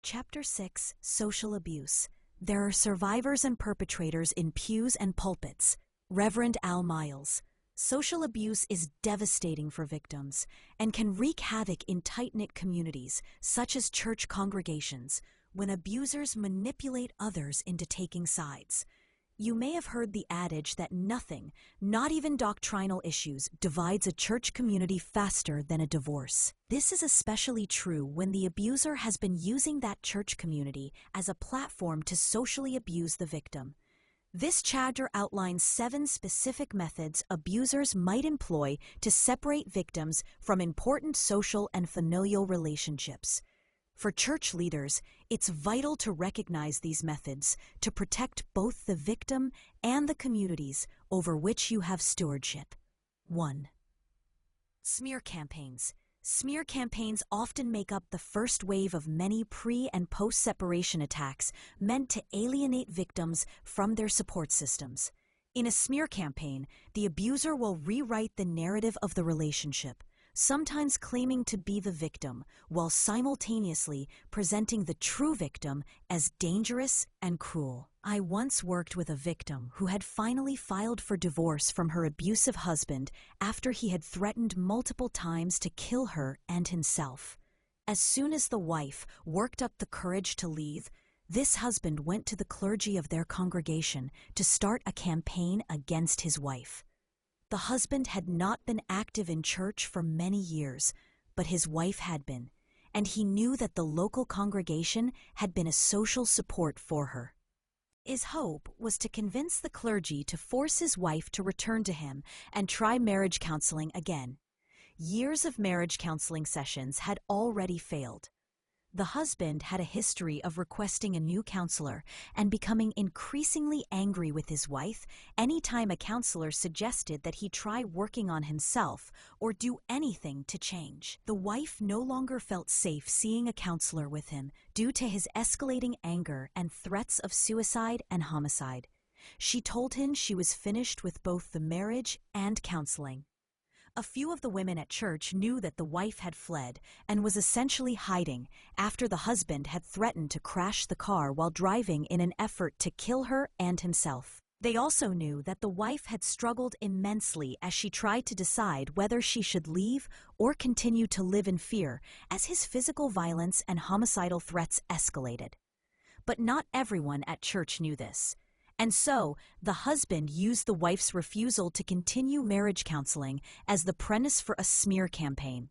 Chapter 6: Social Abuse. There are survivors and perpetrators in pews and pulpits. Reverend Al Miles. Social abuse is devastating for victims and can wreak havoc in tight-knit communities, such as church congregations, when abusers manipulate others into taking sides. You may have heard the adage that nothing, not even doctrinal issues, divides a church community faster than a divorce. This is especially true when the abuser has been using that church community as a platform to socially abuse the victim. This chapter outlines 7 specific methods abusers might employ to separate victims from important social and familial relationships. For church leaders, it's vital to recognize these methods to protect both the victim and the communities over which you have stewardship. 1. Smear campaigns. Smear campaigns often make up the first wave of many pre- and post-separation attacks meant to alienate victims from their support systems. In a smear campaign, the abuser will rewrite the narrative of the relationship, sometimes claiming to be the victim, while simultaneously presenting the true victim as dangerous and cruel. I once worked with a victim who had finally filed for divorce from her abusive husband after he had threatened multiple times to kill her and himself. As soon as the wife worked up the courage to leave, this husband went to the clergy of their congregation to start a campaign against his wife. The husband had not been active in church for many years, but his wife had been, and he knew that the local congregation had been a social support for her. His hope was to convince the clergy to force his wife to return to him and try marriage counseling again. Years of marriage counseling sessions had already failed. The husband had a history of requesting a new counselor and becoming increasingly angry with his wife anytime a counselor suggested that he try working on himself or do anything to change. The wife no longer felt safe seeing a counselor with him due to his escalating anger and threats of suicide and homicide. She told him she was finished with both the marriage and counseling. A few of the women at church knew that the wife had fled and was essentially hiding after the husband had threatened to crash the car while driving in an effort to kill her and himself. They also knew that the wife had struggled immensely as she tried to decide whether she should leave or continue to live in fear as his physical violence and homicidal threats escalated. But not everyone at church knew this. And so, the husband used the wife's refusal to continue marriage counseling as the premise for a smear campaign.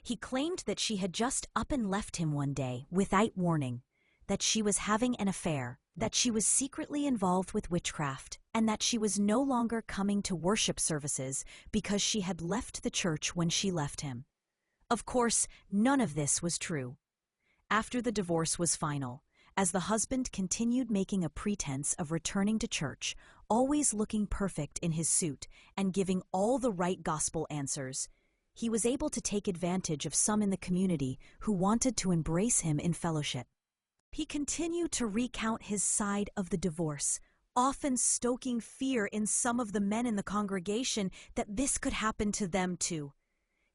He claimed that she had just up and left him one day without warning, that she was having an affair, that she was secretly involved with witchcraft, and that she was no longer coming to worship services because she had left the church when she left him. Of course, none of this was true. After the divorce was final, as the husband continued making a pretense of returning to church, always looking perfect in his suit and giving all the right gospel answers, he was able to take advantage of some in the community who wanted to embrace him in fellowship. He continued to recount his side of the divorce, often stoking fear in some of the men in the congregation that this could happen to them too.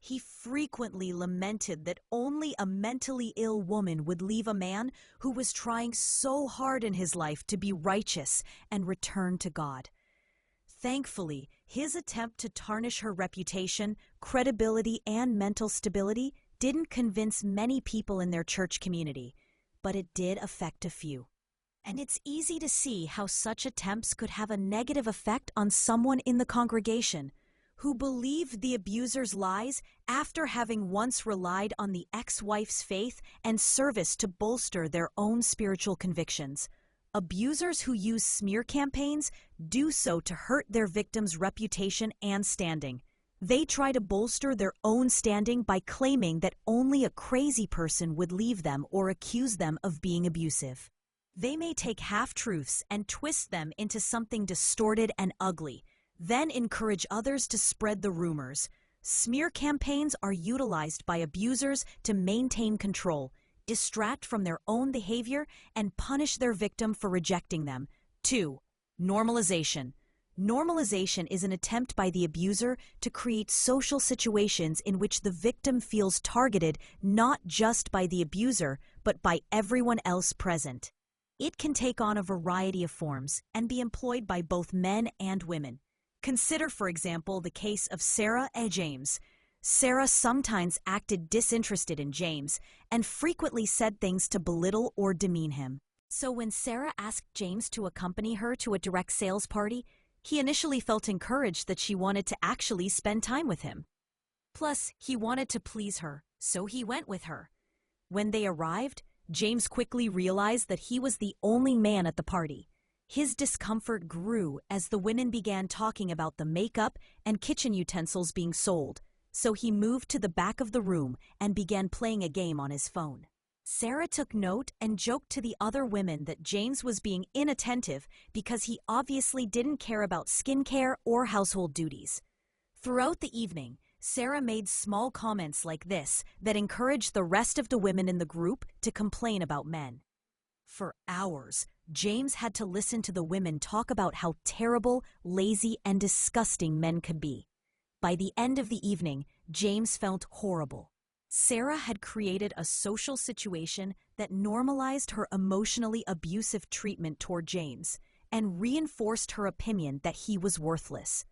He frequently lamented that only a mentally ill woman would leave a man who was trying so hard in his life to be righteous and return to God. Thankfully, his attempt to tarnish her reputation, credibility, and mental stability didn't convince many people in their church community, but it did affect a few. And it's easy to see how such attempts could have a negative effect on someone in the congregation who believed the abuser's lies after having once relied on the ex-wife's faith and service to bolster their own spiritual convictions. Abusers who use smear campaigns do so to hurt their victim's reputation and standing. They try to bolster their own standing by claiming that only a crazy person would leave them or accuse them of being abusive. They may take half-truths and twist them into something distorted and ugly, then encourage others to spread the rumors. Smear campaigns are utilized by abusers to maintain control, distract from their own behavior, and punish their victim for rejecting them. 2. Normalization. Normalization is an attempt by the abuser to create social situations in which the victim feels targeted not just by the abuser, but by everyone else present. It can take on a variety of forms and be employed by both men and women. Consider, for example, the case of Sarah and James. Sarah sometimes acted disinterested in James and frequently said things to belittle or demean him. So when Sarah asked James to accompany her to a direct sales party, he initially felt encouraged that she wanted to actually spend time with him. Plus, he wanted to please her, so he went with her. When they arrived, James quickly realized that he was the only man at the party. His discomfort grew as the women began talking about the makeup and kitchen utensils being sold, so he moved to the back of the room and began playing a game on his phone. Sarah took note and joked to the other women that James was being inattentive because he obviously didn't care about skincare or household duties. Throughout the evening, Sarah made small comments like this that encouraged the rest of the women in the group to complain about men. For hours, James had to listen to the women talk about how terrible, lazy, and disgusting men could be. By the end of the evening, James felt horrible. Sarah had created a social situation that normalized her emotionally abusive treatment toward James and reinforced her opinion that he was worthless.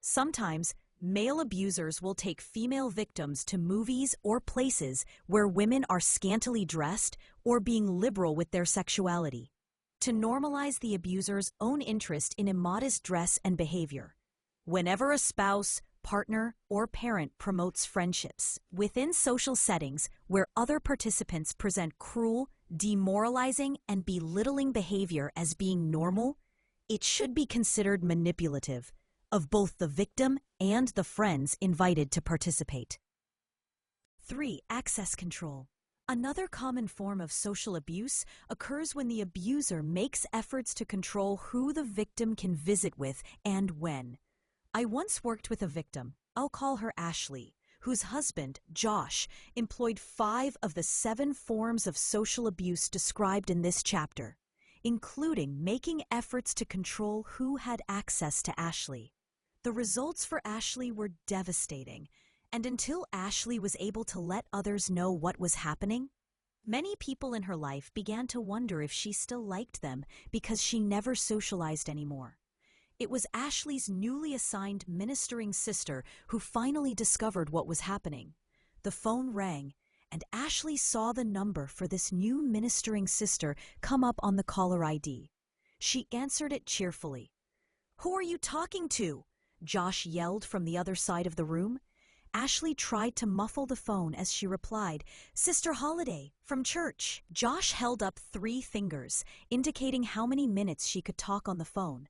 Sometimes, male abusers will take female victims to movies or places where women are scantily dressed or being liberal with their sexuality, to normalize the abuser's own interest in immodest dress and behavior. Whenever a spouse, partner, or parent promotes friendships within social settings where other participants present cruel, demoralizing, and belittling behavior as being normal, it should be considered manipulative of both the victim and the friends invited to participate. 3. Access control. Another common form of social abuse occurs when the abuser makes efforts to control who the victim can visit with and when. I once worked with a victim, I'll call her Ashley, whose husband, Josh, employed 5 of the 7 forms of social abuse described in this chapter, including making efforts to control who had access to Ashley. The results for Ashley were devastating, and until Ashley was able to let others know what was happening, many people in her life began to wonder if she still liked them because she never socialized anymore. It was Ashley's newly assigned ministering sister who finally discovered what was happening. The phone rang, and Ashley saw the number for this new ministering sister come up on the caller ID. She answered it cheerfully. "Who are you talking to?" Josh yelled from the other side of the room. Ashley tried to muffle the phone as she replied, "Sister Holiday, from church." Josh held up 3 fingers, indicating how many minutes she could talk on the phone.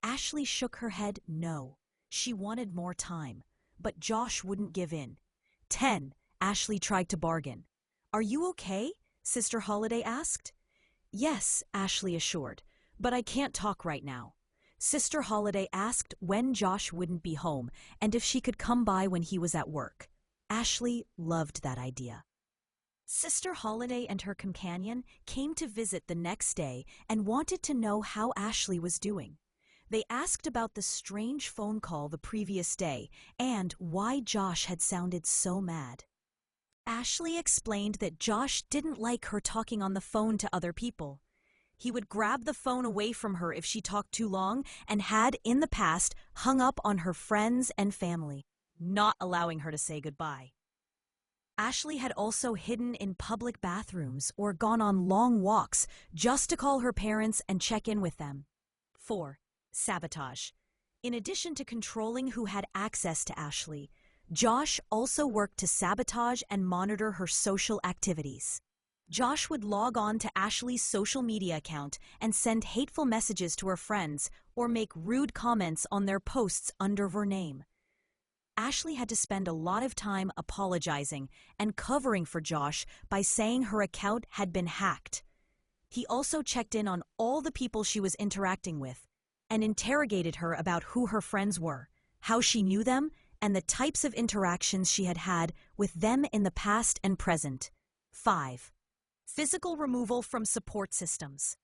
Ashley shook her head no. She wanted more time, but Josh wouldn't give in. 10, Ashley tried to bargain. "Are you okay?" Sister Holiday asked. "Yes," Ashley assured, "but I can't talk right now." Sister Holiday asked when Josh wouldn't be home and if she could come by when he was at work. Ashley loved that idea. Sister Holiday and her companion came to visit the next day and wanted to know how Ashley was doing. They asked about the strange phone call the previous day and why Josh had sounded so mad. Ashley explained that Josh didn't like her talking on the phone to other people. He would grab the phone away from her if she talked too long and had, in the past, hung up on her friends and family, not allowing her to say goodbye. Ashley had also hidden in public bathrooms or gone on long walks just to call her parents and check in with them. 4. Sabotage. In addition to controlling who had access to Ashley, Josh also worked to sabotage and monitor her social activities. Josh would log on to Ashley's social media account and send hateful messages to her friends or make rude comments on their posts under her name. Ashley had to spend a lot of time apologizing and covering for Josh by saying her account had been hacked. He also checked in on all the people she was interacting with and interrogated her about who her friends were, how she knew them, and the types of interactions she had had with them in the past and present. 5. Physical removal from support systems.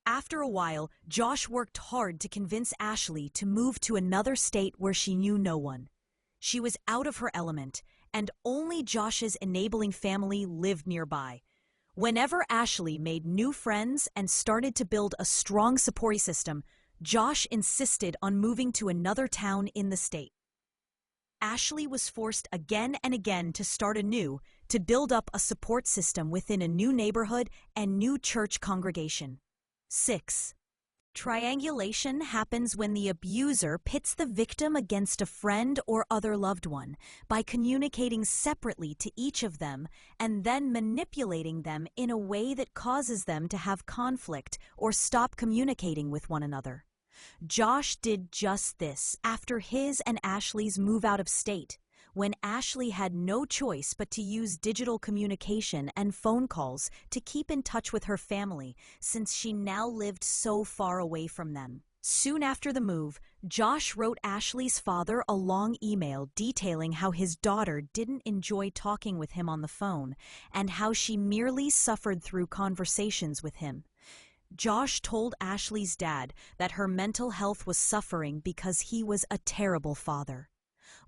After a while, Josh worked hard to convince Ashley to move to another state where she knew no one. She was out of her element, and only Josh's enabling family lived nearby. Whenever Ashley made new friends and started to build a strong support system, Josh insisted on moving to another town in the state. Ashley was forced again and again to start anew, to build up a support system within a new neighborhood and new church congregation. 6. Triangulation happens when the abuser pits the victim against a friend or other loved one by communicating separately to each of them and then manipulating them in a way that causes them to have conflict or stop communicating with one another. Josh did just this after his and Ashley's move out of state, when Ashley had no choice but to use digital communication and phone calls to keep in touch with her family since she now lived so far away from them. Soon after the move, Josh wrote Ashley's father a long email detailing how his daughter didn't enjoy talking with him on the phone and how she merely suffered through conversations with him. Josh told Ashley's dad that her mental health was suffering because he was a terrible father.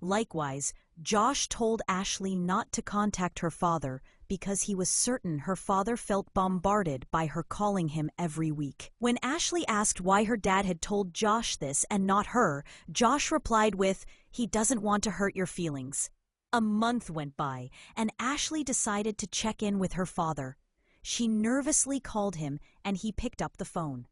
Likewise, Josh told Ashley not to contact her father because he was certain her father felt bombarded by her calling him every week. When Ashley asked why her dad had told Josh this and not her, Josh replied with, "He doesn't want to hurt your feelings." A month went by, and Ashley decided to check in with her father. She nervously called him, and he picked up the phone.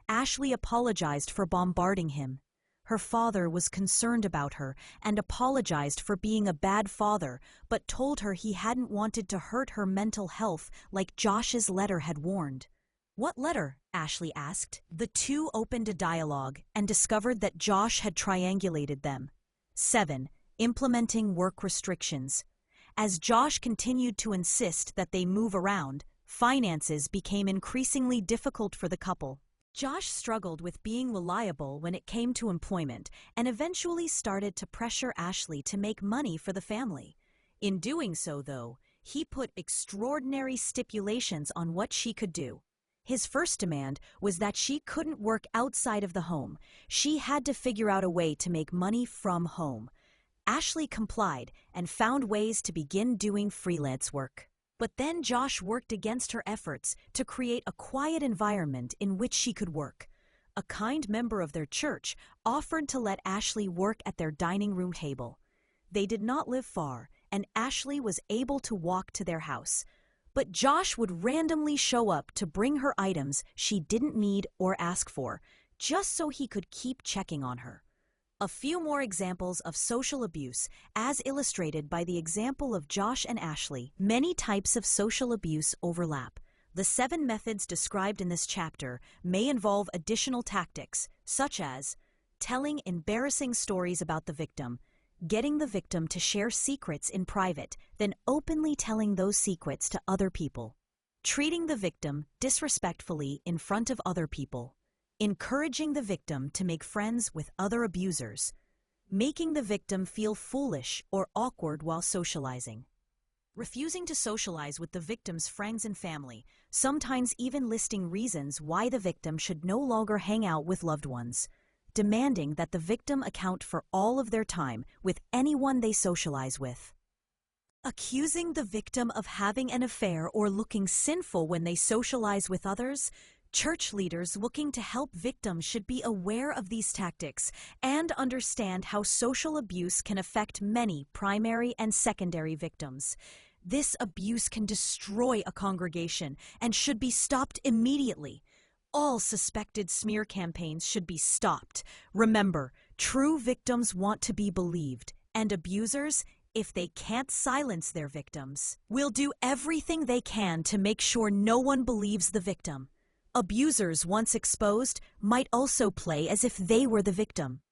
Ashley apologized for bombarding him. Her father was concerned about her and apologized for being a bad father, but told her he hadn't wanted to hurt her mental health like Josh's letter had warned. "What letter?" Ashley asked. The two opened a dialogue and discovered that Josh had triangulated them. 7. Implementing work restrictions. As Josh continued to insist that they move around, finances became increasingly difficult for the couple. Josh struggled with being reliable when it came to employment and eventually started to pressure Ashley to make money for the family. In doing so, though, he put extraordinary stipulations on what she could do. His first demand was that she couldn't work outside of the home. She had to figure out a way to make money from home. Ashley complied and found ways to begin doing freelance work. But then Josh worked against her efforts to create a quiet environment in which she could work. A kind member of their church offered to let Ashley work at their dining room table. They did not live far, and Ashley was able to walk to their house. But Josh would randomly show up to bring her items she didn't need or ask for, just so he could keep checking on her. A few more examples of social abuse, as illustrated by the example of Josh and Ashley. Many types of social abuse overlap. The 7 methods described in this chapter may involve additional tactics, such as telling embarrassing stories about the victim, getting the victim to share secrets in private, then openly telling those secrets to other people, treating the victim disrespectfully in front of other people, encouraging the victim to make friends with other abusers, making the victim feel foolish or awkward while socializing, refusing to socialize with the victim's friends and family, sometimes even listing reasons why the victim should no longer hang out with loved ones, demanding that the victim account for all of their time with anyone they socialize with, accusing the victim of having an affair or looking sinful when they socialize with others. Church leaders looking to help victims should be aware of these tactics and understand how social abuse can affect many primary and secondary victims. This abuse can destroy a congregation and should be stopped immediately. All suspected smear campaigns should be stopped. Remember, true victims want to be believed, and abusers, if they can't silence their victims, will do everything they can to make sure no one believes the victim. Abusers, once exposed, might also play as if they were the victim.